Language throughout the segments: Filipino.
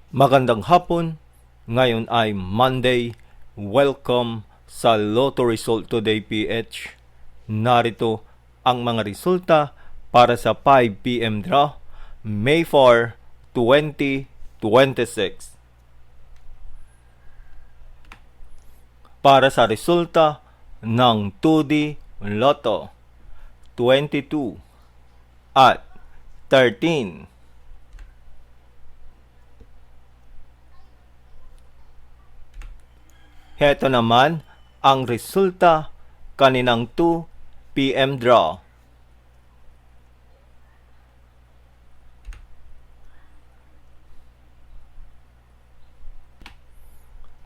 Magandang hapon, ngayon ay Monday. Welcome sa Lotto Result Today PH. Narito ang mga resulta para sa 5 PM draw, May 4, 2026. Para sa resulta ng 2D Lotto, 22 at 13. Heto naman ang resulta kaninang 2 PM draw.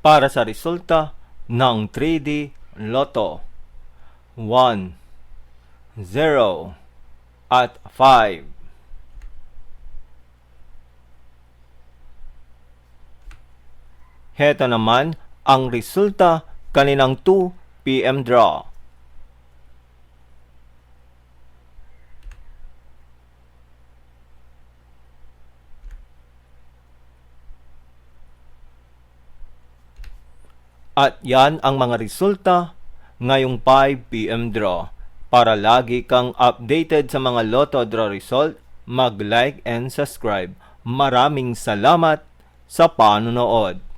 Para sa resulta ng 3D Lotto, 1, 0 at 5. Heto naman ang resulta kaninang 2 PM draw. At yan ang mga resulta ngayong 5 PM draw. Para lagi kang updated sa mga Lotto draw result, mag-like and subscribe. Maraming salamat sa panonood.